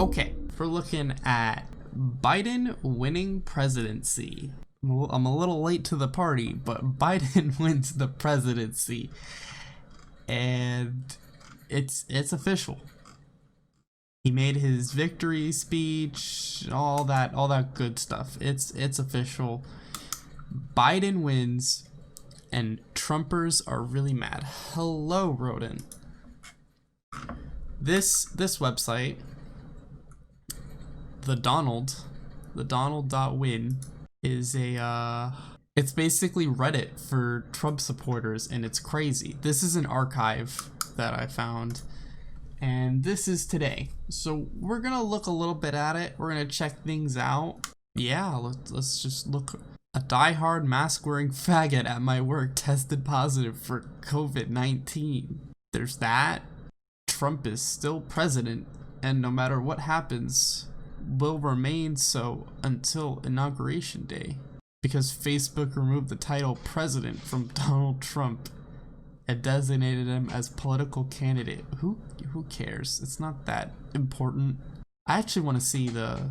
Okay, we're looking at Biden winning presidency. I'm a little late to the party, but Biden wins the presidency, and it's official. He made his victory speech, all that good stuff. It's official. Biden wins, and Trumpers are really mad. Hello, Rodent. This website, the Donald.win, is it's basically Reddit for Trump supporters, and it's crazy. This is an archive that I found, and this is today. So we're gonna look a little bit at it. We're gonna check things out. Yeah, let's just look. A diehard mask-wearing faggot at my work tested positive for COVID-19. There's that. Trump is still president, and no matter what happens, will remain so until Inauguration Day. Because Facebook removed the title president from Donald Trump and designated him as political candidate. Who cares? It's not that important. I actually want to see the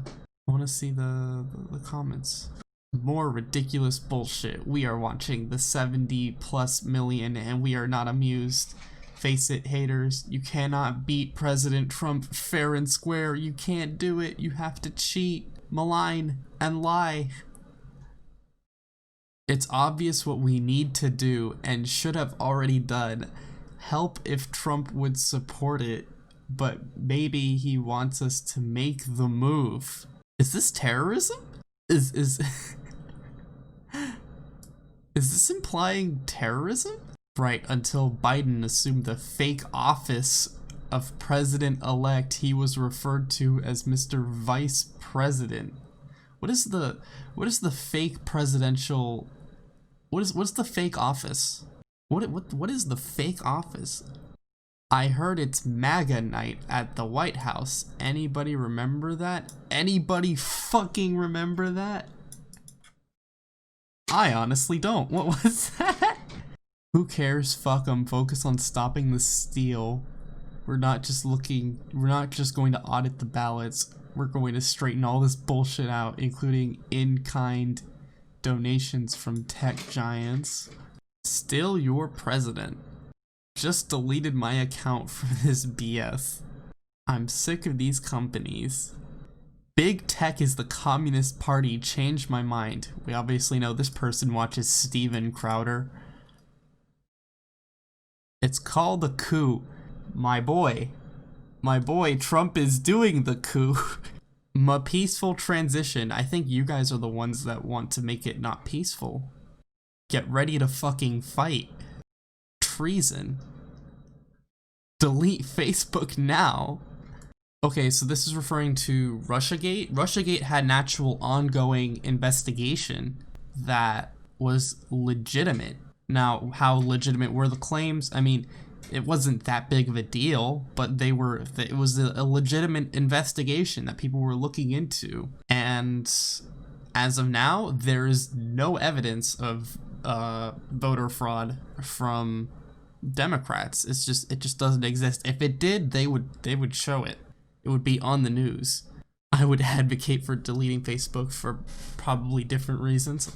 comments. More ridiculous bullshit. We are watching the 70+ million and we are not amused. Face it, haters. You cannot beat President Trump fair and square. You can't do it. You have to cheat, malign, and lie. It's obvious what we need to do and should have already done. Help if Trump would support it, but maybe he wants us to make the move. Is this terrorism? Is this implying terrorism? Right, until Biden assumed the fake office of president-elect, he was referred to as Mr. Vice President. What is the fake presidential? What's the fake office? What is the fake office? I heard it's MAGA night at the White House. Anybody remember that? Anybody fucking remember that? I honestly don't. What was that? Who cares? Fuck 'em. Focus on stopping the steal. We're not just going to audit the ballots. We're going to straighten all this bullshit out, including in-kind donations from tech giants. Still your president. Just deleted my account for this BS. I'm sick of these companies. Big Tech is the Communist Party. Changed my mind. We obviously know this person watches Steven Crowder. It's called a coup. My boy, Trump is doing the coup. A peaceful transition. I think you guys are the ones that want to make it not peaceful. Get ready to fucking fight. Treason. Delete Facebook now. Okay, so this is referring to Russiagate. Russiagate had an actual ongoing investigation that was legitimate. Now, how legitimate were the claims? I mean, it wasn't that big of a deal, but it was a legitimate investigation that people were looking into. And as of now, there is no evidence of voter fraud from Democrats. It just doesn't exist. If it did, they would show it. It would be on the news. I would advocate for deleting Facebook for probably different reasons.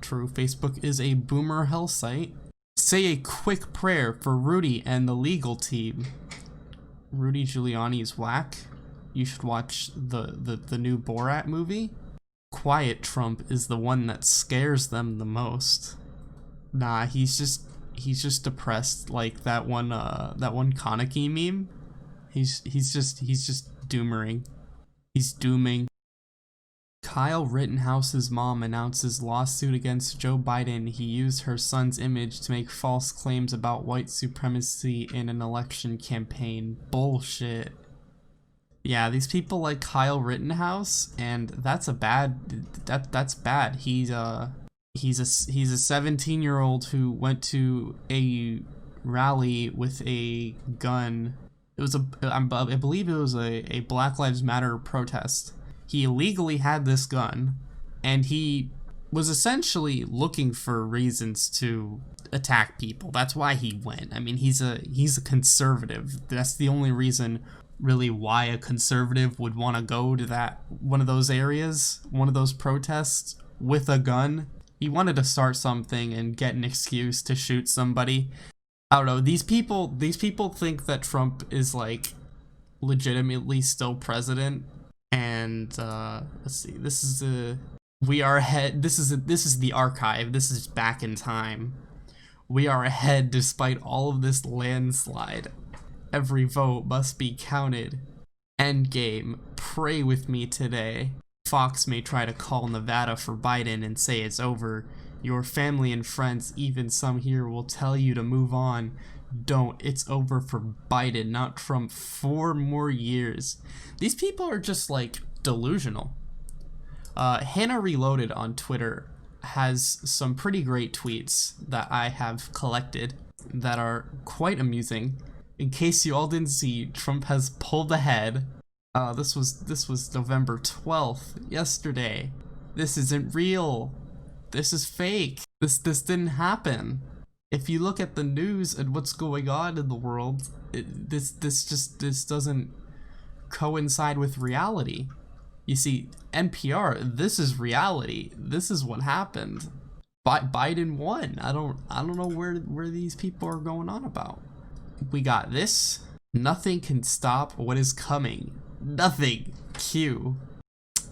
True, Facebook is a boomer hell site. Say a quick prayer for Rudy and the legal team. Rudy Giuliani is whack. You should watch the new Borat movie. Quiet Trump is the one that scares them the most. Nah, he's just depressed, like that one Kaneki meme. He's just doomering. He's dooming. Kyle Rittenhouse's mom announces lawsuit against Joe Biden. He used her son's image to make false claims about white supremacy in an election campaign. Bullshit. Yeah, these people like Kyle Rittenhouse, and that's bad. He's a 17-year-old who went to a rally with a gun. I believe it was a Black Lives Matter protest. He illegally had this gun, and he was essentially looking for reasons to attack people. That's why he went. I mean, he's a conservative. That's the only reason really why a conservative would want to go to that one of those areas, one of those protests with a gun. He wanted to start something and get an excuse to shoot somebody. I don't know. These people think that Trump is like legitimately still president. And let's see. This is we are ahead. This is the archive. This is back in time. We are ahead despite all of this landslide. Every vote must be counted. Endgame. Pray with me today. Fox may try to call Nevada for Biden and say it's over. Your family and friends, even some here, will tell you to move on. Don't. It's over for Biden, not Trump. 4 more years. These people are just like delusional. Hannah Reloaded on Twitter has some pretty great tweets that I have collected that are quite amusing. In case you all didn't see, Trump has pulled ahead. This was November 12th, yesterday. This isn't real. This is fake. This didn't happen. If you look at the news and what's going on in the world, this doesn't coincide with reality. You see, NPR, this is reality. This is what happened. Biden won. I don't know where these people are going on about. We got this. Nothing can stop what is coming. Nothing.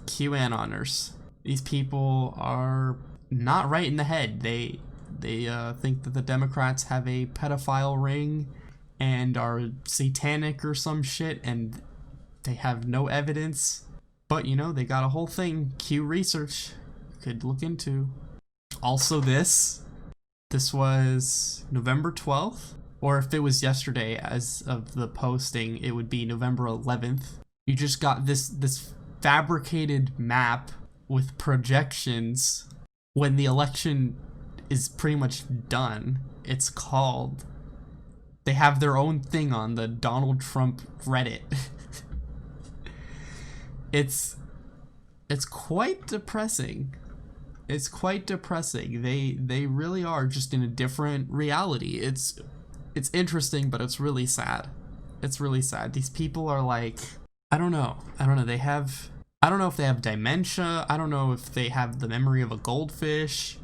QAnoners. These people are not right in the head. They think that the Democrats have a pedophile ring and are satanic or some shit, and they have no evidence. But you know, they got a whole thing. Q research you could look into. Also this was November 12th, or if it was yesterday as of the posting, it would be November 11th. You just got this fabricated map with projections when the election is pretty much done. It's called. They have their own thing on the Donald Trump Reddit. It's quite depressing. It's quite depressing. They really are just in a different reality. It's interesting, but it's really sad. It's really sad. These people are like, I don't know. I don't know if they have dementia. I don't know if they have the memory of a goldfish.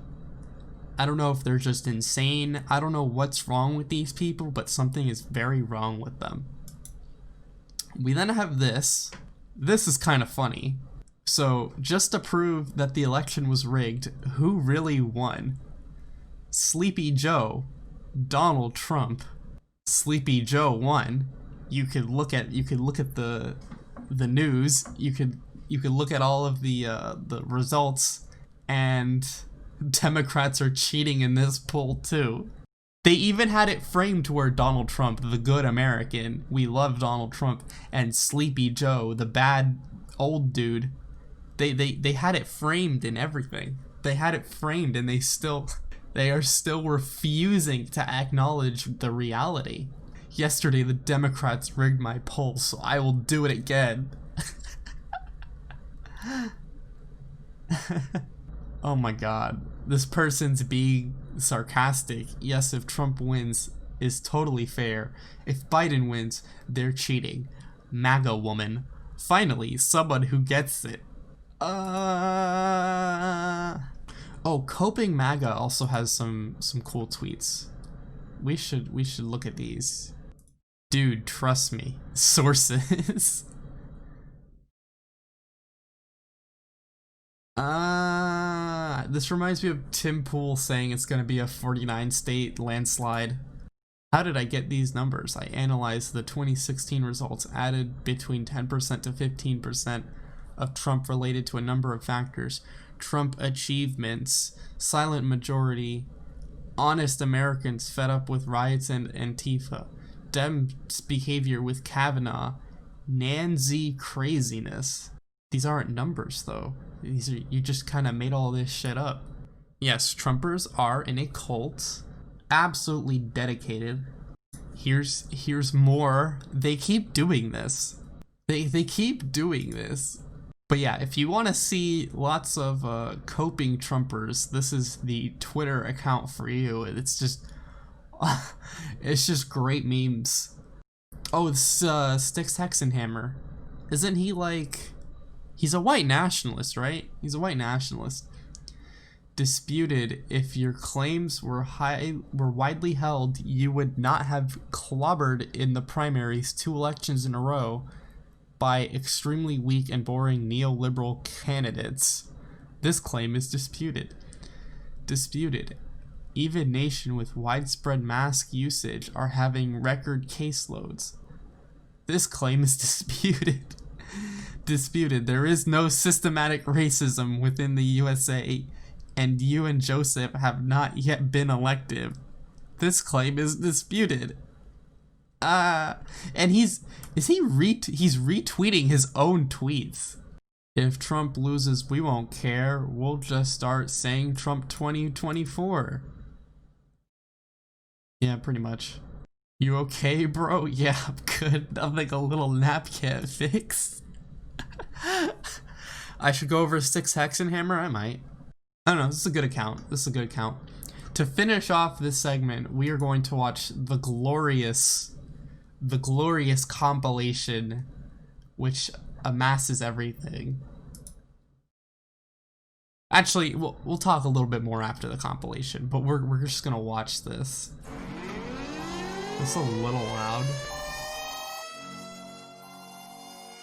I don't know if they're just insane. I don't know what's wrong with these people, but something is very wrong with them. We then have this. This is kind of funny. So, just to prove that the election was rigged, who really won? Sleepy Joe, Donald Trump. Sleepy Joe won. You could look at the news. You could look at all of the results, and Democrats are cheating in this poll too. They even had it framed to where Donald Trump, the good American, we love Donald Trump, and Sleepy Joe, the bad old dude, they had it framed and everything. They had it framed, and they are still refusing to acknowledge the reality. Yesterday, the Democrats rigged my poll, so I will do it again. Oh my god. This person's being sarcastic. Yes, if Trump wins, is totally fair. If Biden wins, they're cheating. MAGA woman. Finally, someone who gets it. Oh, Coping MAGA also has some cool tweets. We should look at these. Dude, trust me. Sources. This reminds me of Tim Pool saying it's gonna be a 49 state landslide. How did I get these numbers? I analyzed the 2016 results, added between 10% to 15% of Trump related to a number of factors. Trump achievements, silent majority, honest Americans fed up with riots and Antifa, Dems' behavior with Kavanaugh, Nancy craziness. These aren't numbers though. These are, you just kind of made all this shit up. Yes, Trumpers are in a cult, absolutely dedicated. Here's more. They keep doing this. They keep doing this. But yeah, if you want to see lots of coping Trumpers, this is the Twitter account for you. It's just great memes. Oh, it's Styx Hexenhammer. Isn't he like... He's a white nationalist, right? He's a white nationalist. Disputed, if your claims were widely held, you would not have clobbered in the primaries 2 elections in a row by extremely weak and boring neoliberal candidates. This claim is disputed. Disputed. Even nation with widespread mask usage are having record caseloads. This claim is disputed. Disputed. There is no systematic racism within the USA, and you and Joseph have not yet been elected. This claim is disputed. And he's retweeting his own tweets. If Trump loses, we won't care. We'll just start saying Trump 2024. Yeah, pretty much. You okay, bro? Yeah, I'm good. I'm like a little nap can't fix. I should go over Styx Hexenhammer? I might. I don't know, this is a good account. This is a good account. To finish off this segment, we are going to watch the glorious compilation which amasses everything. Actually, we'll talk a little bit more after the compilation, but we're just gonna watch this. It's a little loud.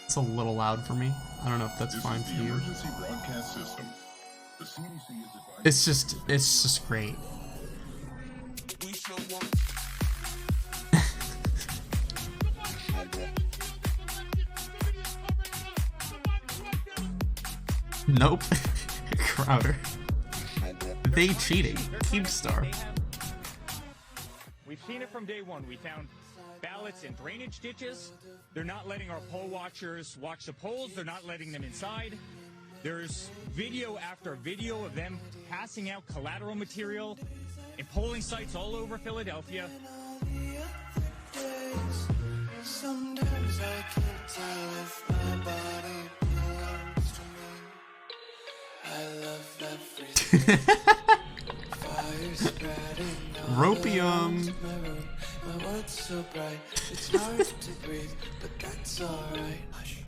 It's a little loud for me. I don't know if that's fine for you. It's just great. Nope. Crowder. They cheating. Keepstar. We've seen it from day one. We found ballots in drainage ditches. They're not letting our poll watchers watch the polls. They're not letting them inside. There's video after video of them passing out collateral material in polling sites all over Philadelphia. Sometimes I can't tell if my body belongs to me. I love everything. Fire spreading Ropium. my world's so bright. It's hard to breathe, but that's alright. Hush.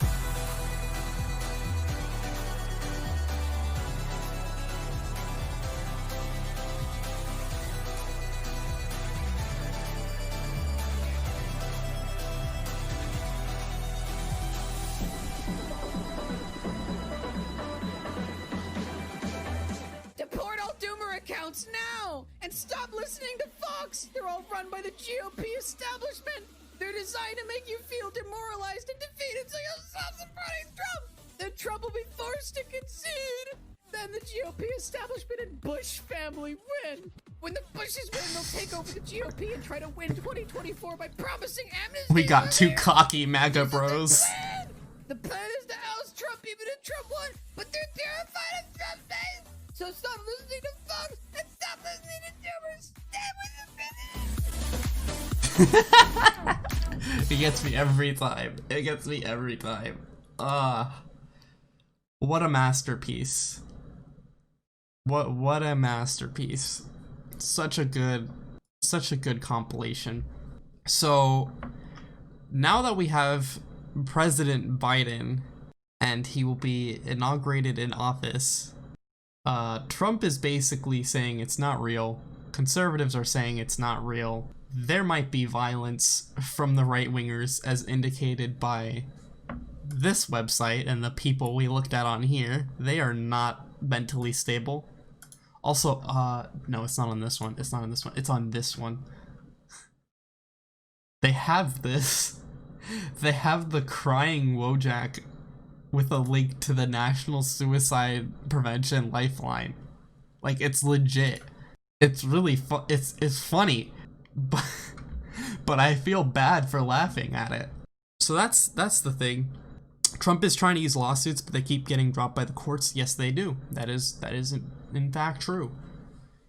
Deport all Doomer accounts now! And stop listening to Fox! They're all run by the GOP establishment! They're designed to make you feel demoralized and defeated so you'll stop supporting Trump! Then Trump will be forced to concede! Then the GOP establishment and Bush family win! When the Bushes win, they'll take over the GOP and try to win 2024 by promising amnesty! We got two cocky MAGA bros. The plan is to oust Trump even if Trump won, but they're terrified of Trump's face! So stop listening to Fox and stop listening to Doomers! Stay with the business! It gets me every time. It gets me every time. What a masterpiece. What a masterpiece. Such a good compilation. So now that we have President Biden and he will be inaugurated in office, Trump is basically saying it's not real. Conservatives are saying it's not real. There might be violence from the right-wingers as indicated by this website and the people we looked at on here. They are not mentally stable. Also, no, it's not on this one. It's not on this one. It's on this one. They have this. They have the crying Wojak with a link to the National Suicide Prevention Lifeline. Like, it's legit. It's really it's funny, but I feel bad for laughing at it. So that's the thing. Trump is trying to use lawsuits, but they keep getting dropped by the courts. Yes, they do. That is in fact true.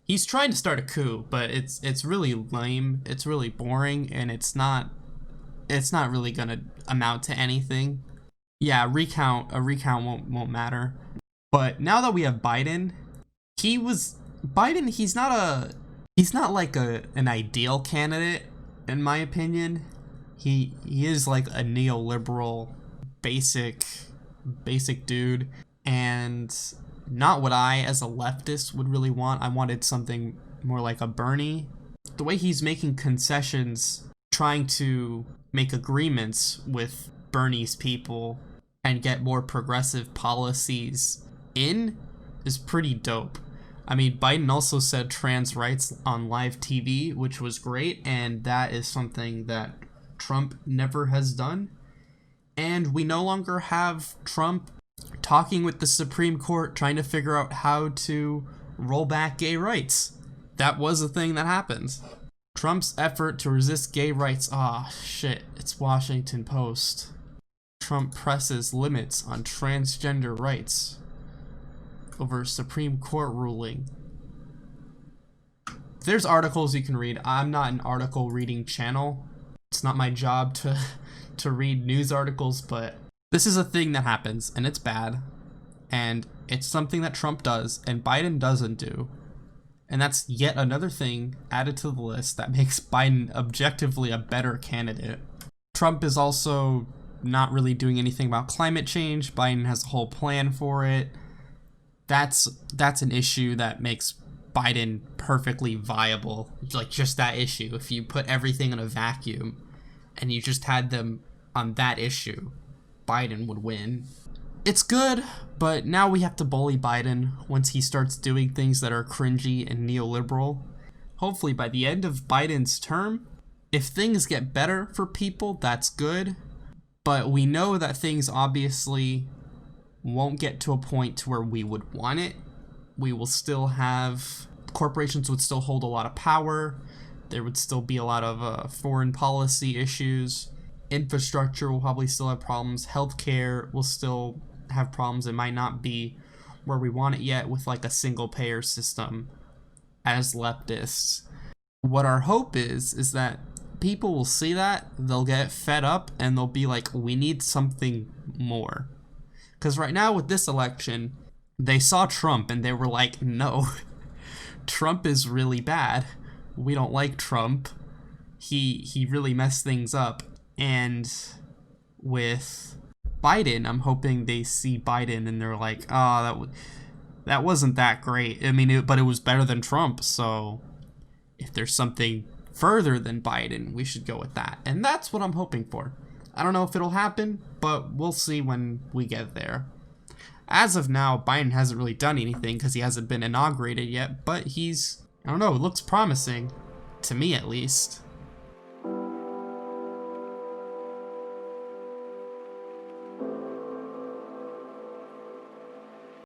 He's trying to start a coup, but it's really lame. It's really boring, and it's not really gonna amount to anything. Yeah, a recount won't matter. But now that we have Biden, he's not like an ideal candidate, in my opinion. He is like a neoliberal basic dude, and not what I as a leftist would really want. I wanted something more like a Bernie. The way he's making concessions, trying to make agreements with Bernie's people and get more progressive policies in is pretty dope. I mean, Biden also said trans rights on live TV, which was great, and that is something that Trump never has done. And we no longer have Trump talking with the Supreme Court trying to figure out how to roll back gay rights. That was a thing that happened. Trump's effort to resist gay rights. Shit, it's Washington Post. Trump presses limits on transgender rights over Supreme Court ruling. There's articles you can read. I'm not an article reading channel. It's not my job to read news articles, but this is a thing that happens, and it's bad, and it's something that Trump does and Biden doesn't do. And that's yet another thing added to the list that makes Biden objectively a better candidate. Trump is also not really doing anything about climate change. Biden has a whole plan for it. That's an issue that makes Biden perfectly viable. Like, just that issue. If you put everything in a vacuum and you just had them on that issue, Biden would win. It's good, but now we have to bully Biden once he starts doing things that are cringy and neoliberal. Hopefully by the end of Biden's term, if things get better for people, that's good. But we know that things obviously won't get to a point to where we would want it. We will still have, corporations would still hold a lot of power. There would still be a lot of foreign policy issues. Infrastructure will probably still have problems. Healthcare will still have problems. It might not be where we want it yet with like a single payer system as leftists. What our hope is that people will see that, they'll get fed up, and they'll be like, we need something more. Because right now with this election, they saw Trump and they were like, no, Trump is really bad. We don't like Trump. He really messed things up. And with Biden, I'm hoping they see Biden and they're like, that wasn't that great. I mean, but it was better than Trump. So if there's something further than Biden, we should go with that. And that's what I'm hoping for. I don't know if it'll happen, but we'll see when we get there. As of now, Biden hasn't really done anything because he hasn't been inaugurated yet, but I don't know, it looks promising. To me, at least.